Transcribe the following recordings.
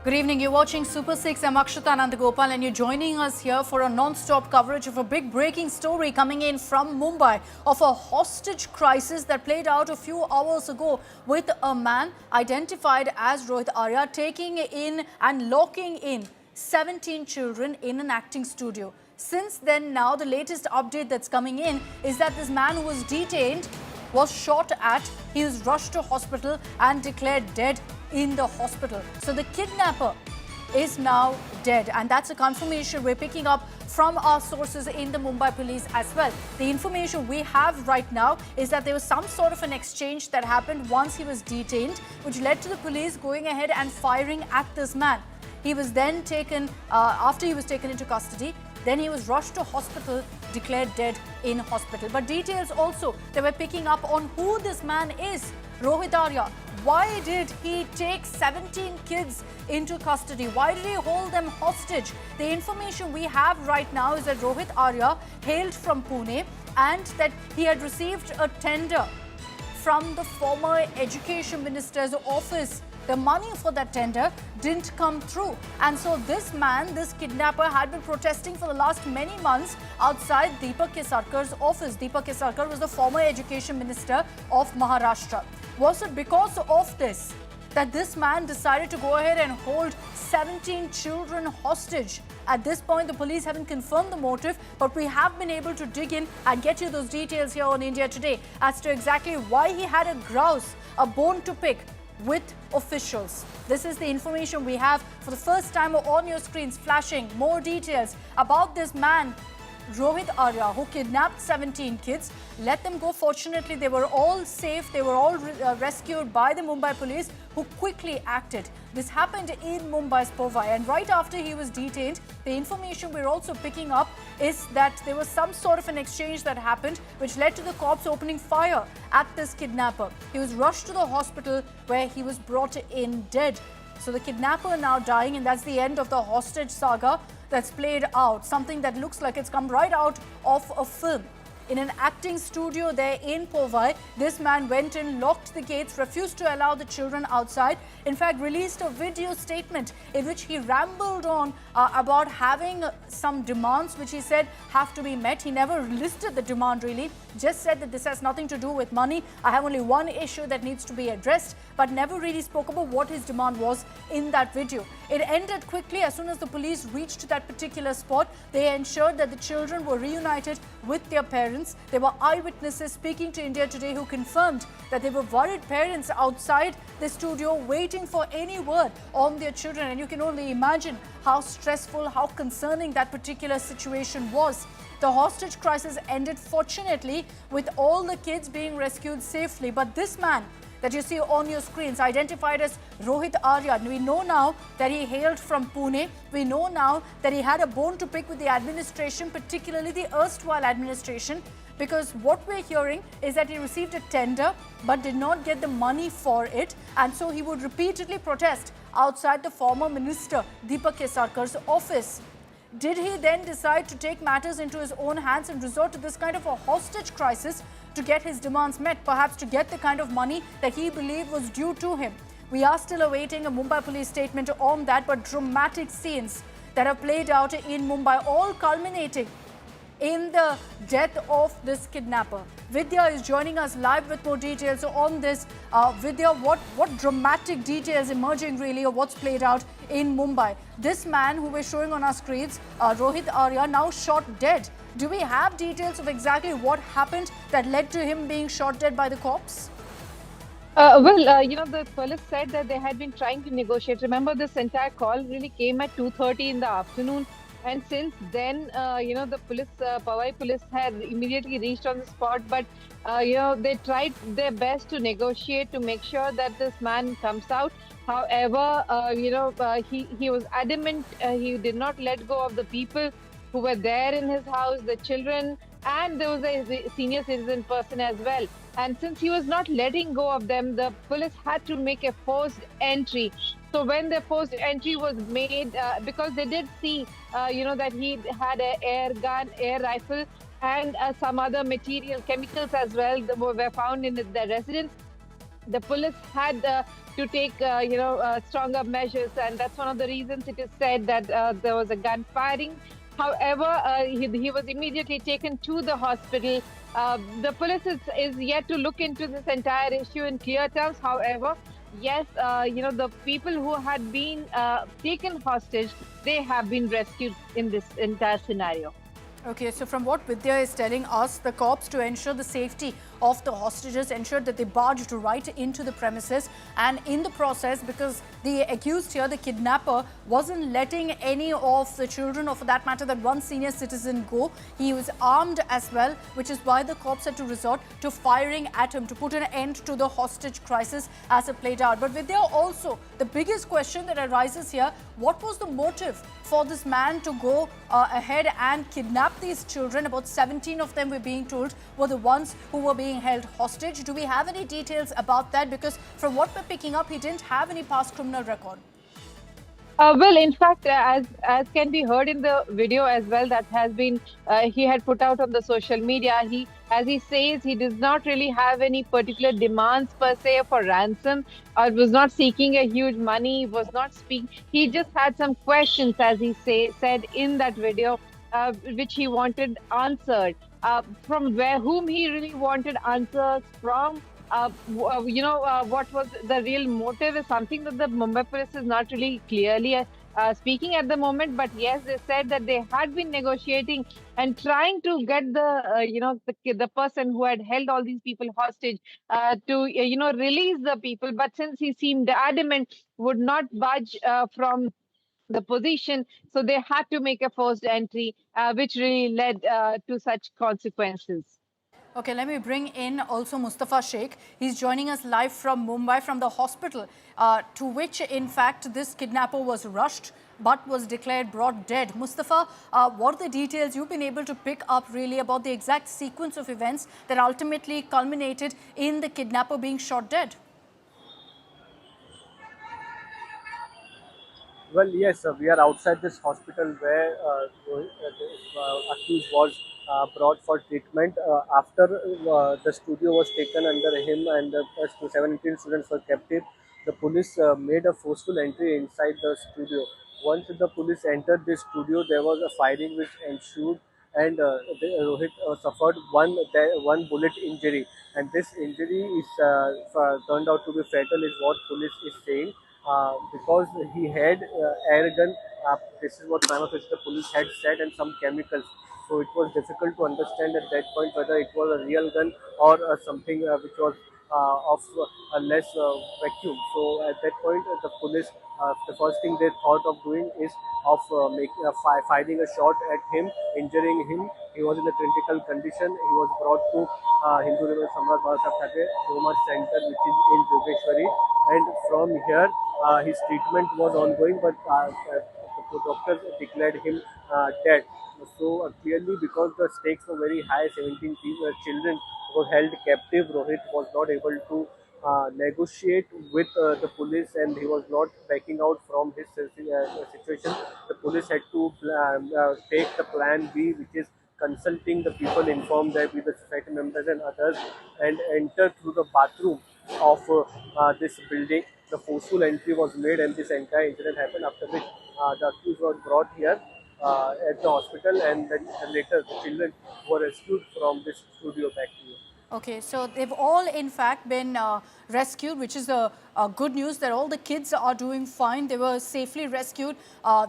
Good evening. You're watching Super 6. I'm Akshata Nandagopal and you're joining us here for a non-stop coverage of a big breaking story coming in from Mumbai of a hostage crisis that played out a few hours ago with a man identified as Rohit Arya taking in and locking in 17 children in an acting studio. Since then, now the latest update that's coming in is that this man who was detained was shot at. He was rushed to hospital and declared dead in the hospital. So the kidnapper is now dead, and that's a confirmation we're picking up from our sources in the Mumbai Police as well. The information we have right now is that there was some sort of an exchange that happened once he was detained, which led to the police going ahead and firing at this man. He was then taken, after he was taken into custody, then he was rushed to hospital, declared dead in hospital. But details also they were picking up on who this man is, Rohit Arya. Why did he take 17 kids into custody? Why did he hold them hostage? The information we have right now is that Rohit Arya hailed from Pune and that he had received a tender from the former Education Minister's office. The money for that tender didn't come through. And so this man, this kidnapper, had been protesting for the last many months outside Deepak Kesarkar's office. Deepak Kesarkar was the former Education Minister of Maharashtra. Was it because of this that this man decided to go ahead and hold 17 children hostage? At this point, the police haven't confirmed the motive, but we have been able to dig in and get you those details here on India Today as to exactly why he had a grouse, a bone to pick with officials. This is the information we have for the first time on your screens, flashing more details about this man, Rohit Arya, who kidnapped 17 kids, let them go. Fortunately, they were all safe. They were all rescued by the Mumbai Police, who quickly acted. This happened in Mumbai's Powai, and right after he was detained, the information we're also picking up is that there was some sort of an exchange that happened, which led to the cops opening fire at this kidnapper. He was rushed to the hospital where he was brought in dead. So the kidnapper now dying, and that's the end of the hostage saga that's played out. Something that looks like it's come right out of a film. In an acting studio there in Powai, this man went in, locked the gates, refused to allow the children outside. In fact, released a video statement in which he rambled on about having some demands which he said have to be met. He never listed the demand really, just said that this has nothing to do with money. I have only one issue that needs to be addressed, but never really spoke about what his demand was in that video. It ended quickly. As soon as the police reached that particular spot, they ensured that the children were reunited with their parents. There were eyewitnesses speaking to India Today who confirmed that there were worried parents outside the studio waiting for any word on their children. And you can only imagine how stressful, how concerning that particular situation was. The hostage crisis ended fortunately with all the kids being rescued safely. But this man that you see on your screens, identified as Rohit Arya. We know now that he hailed from Pune. We know now that he had a bone to pick with the administration, particularly the erstwhile administration, because what we're hearing is that he received a tender but did not get the money for it, and so he would repeatedly protest outside the former minister Deepak Kesarkar's office. Did he then decide to take matters into his own hands and resort to this kind of a hostage crisis to get his demands met, perhaps to get the kind of money that he believed was due to him? We are still awaiting a Mumbai Police statement on that, but dramatic scenes that have played out in Mumbai, all culminating in the death of this kidnapper. Vidya is joining us live with more details on this. Vidya, what dramatic details emerging really of what's played out in Mumbai? This man who we're showing on our screens, Rohit Arya, now shot dead. Do we have details of exactly what happened that led to him being shot dead by the cops? The police said that they had been trying to negotiate. Remember, this entire call really came at 2:30 in the afternoon. And since then, the police, Powai police had immediately reached on the spot. But, they tried their best to negotiate to make sure that this man comes out. However, he was adamant. He did not let go of the people who were there in his house, the children, and there was a senior citizen person as well. And since he was not letting go of them, the police had to make a forced entry. So when the forced entry was made, because they did see, that he had an air gun, air rifle, and some other material, chemicals as well, that were found in the residence. the police had to take stronger measures, and that's one of the reasons it is said that there was a gun firing. However, he was immediately taken to the hospital. The police is yet to look into this entire issue in clear terms. However, yes, the people who had been taken hostage, they have been rescued in this entire scenario. Okay, so from what Vidya is telling us, the cops, to ensure the safety of the hostages, ensured that they barged right into the premises, and in the process, because the accused here, the kidnapper, wasn't letting any of the children, or for that matter that one senior citizen, go, he was armed as well, which is why the cops had to resort to firing at him to put an end to the hostage crisis as it played out. But Vidya, also the biggest question that arises here, what was the motive for this man to go ahead and kidnap these children? About 17 of them, we're being told, were the ones who were being held hostage. Do we have any details about that? Because from what we're picking up, he didn't have any past criminal record. Well, in fact, as can be heard in the video as well, that has been he had put out on the social media. As he says, he does not really have any particular demands per se for ransom, or was not seeking a huge money. Was not speaking. He just had some questions, as he said in that video, which he wanted answered. From whom he really wanted answers from. What was the real motive is something that the Mumbai police is not really clearly speaking at the moment. But yes, they said that they had been negotiating and trying to get the person who had held all these people hostage to release the people. But since he seemed adamant, would not budge from the position, so they had to make a forced entry, which really led to such consequences. Okay, let me bring in also Mustafa Sheikh. He's joining us live from Mumbai, from the hospital to which, in fact, this kidnapper was rushed but was declared brought dead. Mustafa, what are the details you've been able to pick up really about the exact sequence of events that ultimately culminated in the kidnapper being shot dead? Well, yes, we are outside this hospital where the accused was brought for treatment. After the studio was taken under him and the 17 students were captive, the police made a forceful entry inside the studio. Once the police entered the studio, there was a firing which ensued, and Rohit suffered one bullet injury, and this injury is turned out to be fatal, is what police is saying, because he had airgun. This is what prima facie the police had said, and some chemicals. So it was difficult to understand at that point whether it was a real gun or something which was of a less vacuum. So at that point, the police, the first thing they thought of doing is of firing a shot at him, injuring him. He was in a critical condition. He was brought to Hindu River Samrat Babasaheb Thackeray Trauma Center, which is in Yogeshwari, and from here his treatment was ongoing, but the doctors declared him dead. So clearly, because the stakes were very high, 17 children were held captive. Rohit was not able to negotiate with the police, and he was not backing out from his situation. The police had to take the plan B, which is consulting the people, inform them with the society members and others, and enter through the bathroom of this building. The forceful entry was made, and this entire incident happened. After which the accused was brought here at the hospital, and then later the children were rescued from this studio. Back to you. Okay, so they've all in fact been rescued, which is a good news that all the kids are doing fine. They were safely rescued.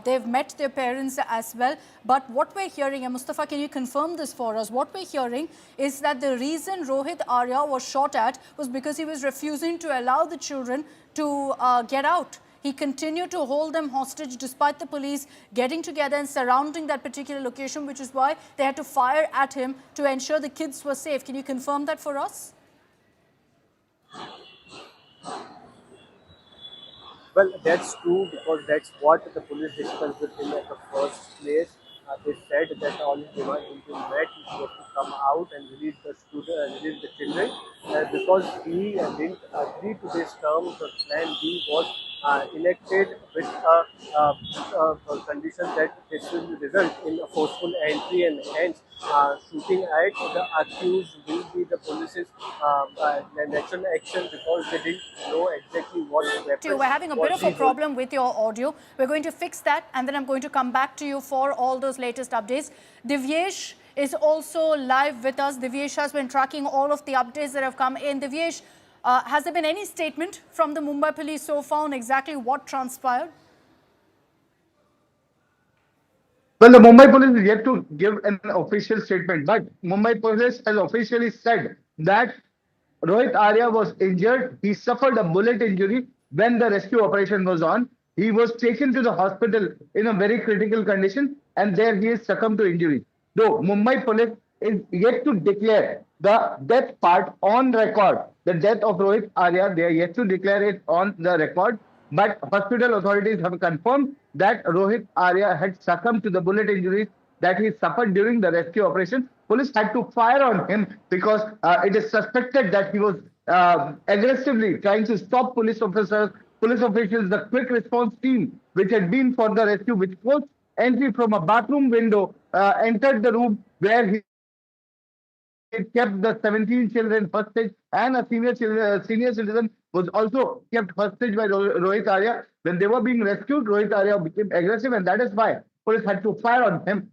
They've met their parents as well. But what we're hearing, and Mustafa, can you confirm this for us? What we're hearing is that the reason Rohit Arya was shot at was because he was refusing to allow the children to get out. He continued to hold them hostage despite the police getting together and surrounding that particular location, which is why they had to fire at him to ensure the kids were safe. Can you confirm that for us? Well, that's true, because that's what the police discussed with him at the first place. They said that all his demands will be met. He was to come out and release the release the children. Because he didn't agree to this term, the plan B was enacted with a condition that this will result in a forceful entry and hence shooting at the accused will be the police's natural action because they didn't know exactly what weapons We're having a bit was of he a holding. problem with your audio. We're going to fix that and then I'm going to come back to you for all those latest updates. Divyesh is also live with us. Divyesh has been tracking all of the updates that have come in. Divyesh, has there been any statement from the Mumbai Police so far on exactly what transpired? Well, the Mumbai Police is yet to give an official statement, but Mumbai Police has officially said that Rohit Arya was injured. He suffered a bullet injury when the rescue operation was on. He was taken to the hospital in a very critical condition, and there he is succumbed to injuries. Though Mumbai Police is yet to declare the death part on record, the death of Rohit Arya, they are yet to declare it on the record. But hospital authorities have confirmed that Rohit Arya had succumbed to the bullet injuries that he suffered during the rescue operation. Police had to fire on him because it is suspected that he was aggressively trying to stop police officers, police officials, the quick response team, which had been for the rescue, which forced entry from a bathroom window, entered the room where he kept the 17 children hostage, and a senior citizen was also kept hostage by Rohit Arya. When they were being rescued, Rohit Arya became aggressive, and that is why police had to fire on him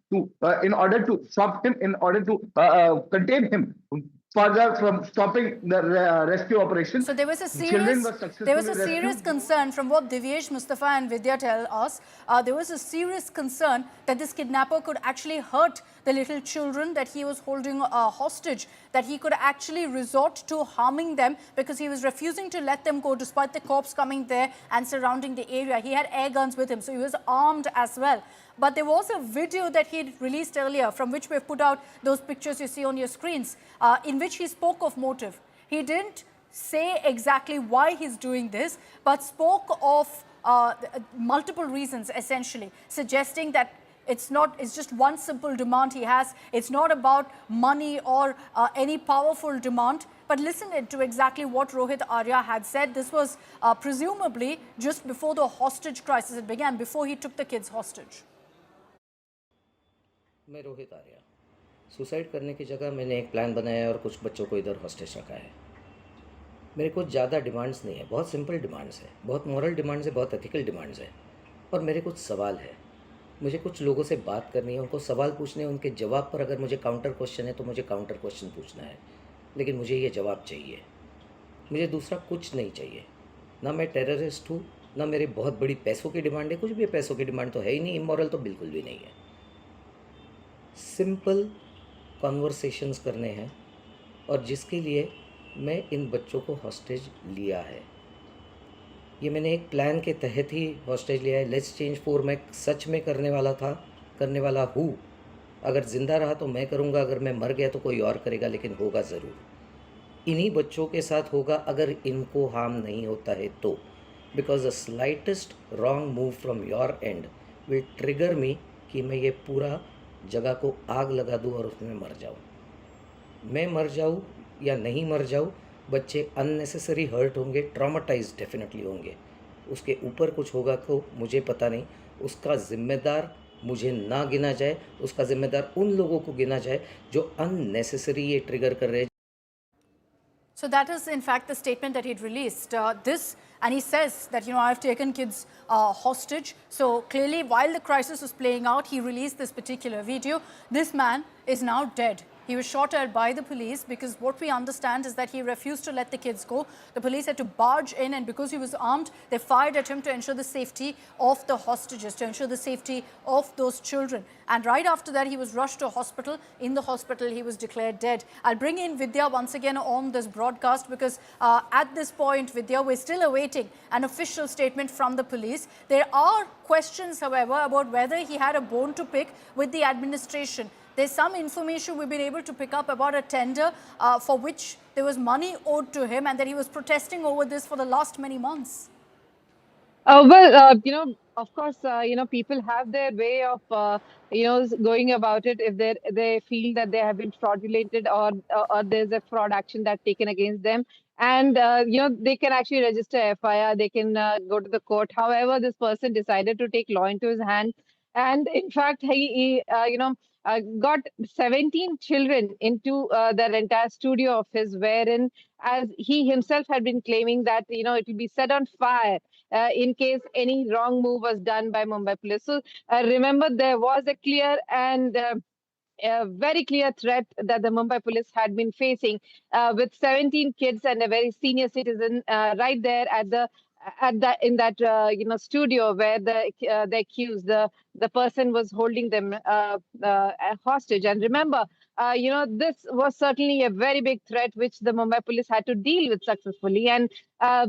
in order to stop him, in order to contain him further from stopping the rescue operation. So there was a Children were serious successfully rescued. concern from what Divyesh, Mustafa and Vidya tell us. There was a serious concern that this kidnapper could actually hurt the little children that he was holding hostage, that he could actually resort to harming them because he was refusing to let them go despite the cops coming there and surrounding the area. He had air guns with him, so he was armed as well. But there was a video that he released earlier from which we've put out those pictures you see on your screens, in which he spoke of motive. He didn't say exactly why he's doing this, but spoke of multiple reasons essentially, suggesting that it's just one simple demand he has. It's not about money or any powerful demand. But listen to exactly what Rohit Arya had said. This was presumably just before the hostage crisis had began, before he took the kids hostage. मैं Rohit Arya suicide करने की जगह मैंने एक plan बनाया और कुछ बच्चों को इधर हॉस्टेज रखा है। मेरे को ज़्यादा डिमांड्स नहीं है, बहुत सिंपल डिमांड्स है, बहुत मॉरल डिमांड्स है, बहुत एथिकल डिमांड्स है। और मेरे कुछ सवाल है, मुझे कुछ लोगों से बात करनी है, उनको सवाल पूछने हैं, उनके जवाब पर अगर मुझे काउंटर क्वेश्चन है तो मुझे काउंटर क्वेश्चन पूछना है, लेकिन मुझे ये जवाब चाहिए। मुझे दूसरा कुछ नहीं चाहिए। ना मैं टेररिस्ट हूँ, ना मेरी बहुत बड़ी पैसों की डिमांड है, कुछ भी पैसों की डिमांड तो है ही नहीं, इमोरल तो बिल्कुल भी नहीं है। सिंपल कॉन्वर्सेशंस करने हैं और जिसके लिए मैं इन बच्चों को हॉस्टेज लिया है। ये मैंने एक प्लान के तहत ही हॉस्टेज लिया है। लेट्स चेंज 4 मैं सच में करने वाला हूँ। अगर ज़िंदा रहा तो मैं करूँगा, अगर मैं मर गया तो कोई और करेगा, लेकिन होगा ज़रूर। इन्हीं बच्चों के साथ होगा अगर इनको हार्म नहीं होता है तो, because the slightest wrong move from your end will trigger me कि मैं ये पूरा जगह को आग लगा दूँ और उसमें मर जाऊँ। मैं मर जाऊँ या नहीं मर जाऊँ, बच्चे अननेसेसरी हर्ट होंगे, ट्रॉमाटाइज डेफिनेटली होंगे। उसके ऊपर कुछ होगा तो मुझे पता नहीं, उसका ज़िम्मेदार मुझे ना गिना जाए, उसका ज़िम्मेदार उन लोगों को गिना जाए जो अननेसेसरी ये ट्रिगर कर रहे हैं। So that is in fact the statement that he'd released. And he says that, I've taken kids hostage. So clearly, while the crisis was playing out, he released this particular video. This man is now dead. He was shot at by the police because what we understand is that he refused to let the kids go. The police had to barge in, and because he was armed, they fired at him to ensure the safety of the hostages, to ensure the safety of those children. And right after that, he was rushed to a hospital. In the hospital, he was declared dead. I'll bring in Vidya once again on this broadcast because at this point, Vidya, we're still awaiting an official statement from the police. There are questions, however, about whether he had a bone to pick with the administration. There's some information we've been able to pick up about a tender for which there was money owed to him and that he was protesting over this for the last many months. Of course, people have their way of, going about it if they feel that they have been fraudulated, or there's a fraud action that's taken against them, and they can actually register FIR. They can go to the court. However, this person decided to take law into his hand, and in fact, he got 17 children into that entire studio of his, wherein, as he himself had been claiming, that it will be set on fire in case any wrong move was done by Mumbai Police. So remember, there was a clear and a very clear threat that the Mumbai Police had been facing, with 17 kids and a very senior citizen right there at the in that studio where the accused, the person was holding them hostage. And remember, this was certainly a very big threat which the Mumbai Police had to deal with successfully, and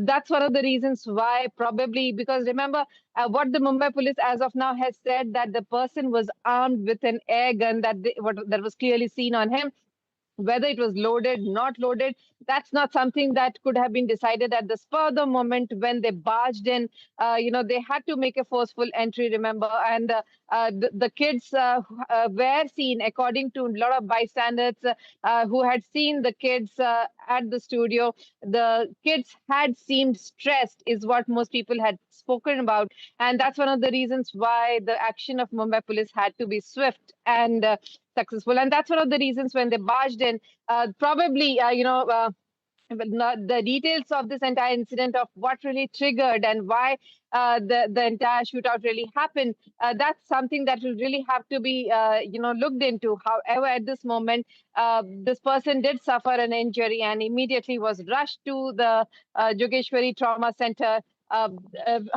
that's one of the reasons why, probably because, remember, what the Mumbai Police as of now has said, that the person was armed with an air gun that was clearly seen on him. Whether it was loaded, not loaded, that's not something that could have been decided at the spur of the moment when they barged in. They had to make a forceful entry, remember, and the kids were seen, according to a lot of bystanders who had seen the kids at the studio. The kids had seemed stressed, is what most people had spoken about, and that's one of the reasons why the action of Mumbai Police had to be swift and successful. And that's one of the reasons when they barged in, probably, but not the details of this entire incident, of what really triggered and why the entire shootout really happened. That's something that will really have to be, looked into. However, at this moment, this person did suffer an injury and immediately was rushed to the Jogeshwari Trauma Center.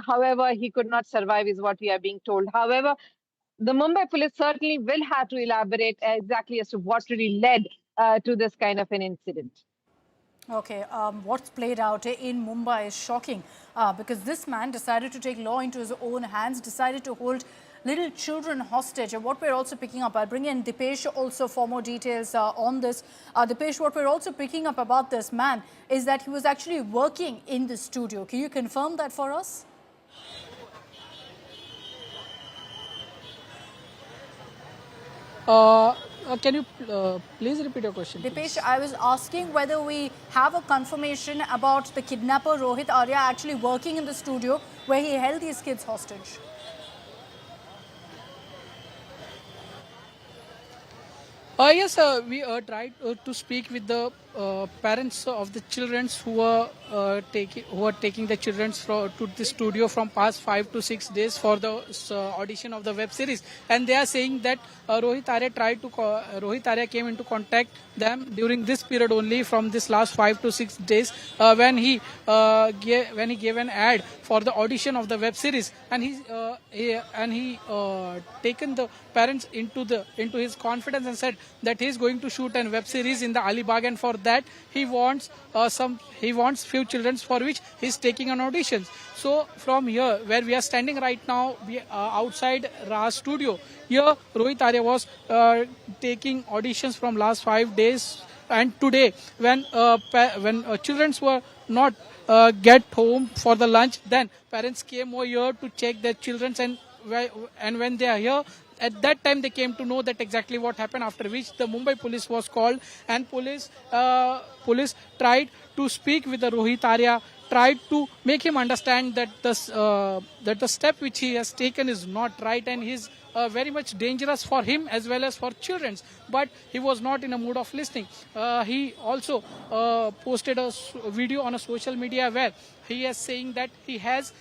However, he could not survive, is what we are being told. However, the Mumbai Police certainly will have to elaborate exactly as to what really led to this kind of an incident. Okay, what's played out in Mumbai is shocking because this man decided to take law into his own hands, decided to hold little children hostage. And what we're also picking up, I'll bring in Deepak also for more details on this. Deepak, what we're also picking up about this man is that he was actually working in the studio. Can you confirm that for us? Can you please repeat your question? Deepak, I was asking whether we have a confirmation about the kidnapper Rohit Arya actually working in the studio where he held these kids hostage. Yes, we tried to speak with the parents of the children who are taking the children to the studio from past 5 to 6 days for the audition of the web series, and they are saying that Rohit Arya came into contact them during this period only, from this last 5 to 6 days, when he gave an ad for the audition of the web series, and he taken the parents into his confidence and said that he is going to shoot a web series in the Alibag, and for that he wants few children for which he is taking an audition. So from here, where we are standing right now, we outside Ra's studio. Here Rohit Arya was taking auditions from last 5 days, and today when children were not get home for the lunch, then parents came over here to check their children, and when they are here, at that time they came to know that exactly what happened, after which the Mumbai police was called, and police tried to speak with the Rohit Arya, tried to make him understand that the step which he has taken is not right, and is very much dangerous for him as well as for children. But he was not in a mood of listening. He also posted a video on a social media where he is saying that he has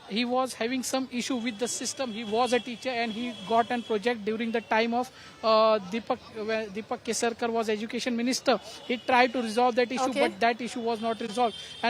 he was having some issue with the system. He was a teacher and he got a project during the time of Deepak Kesarkar was education minister. He tried to resolve that issue, Okay. but that issue was not resolved. And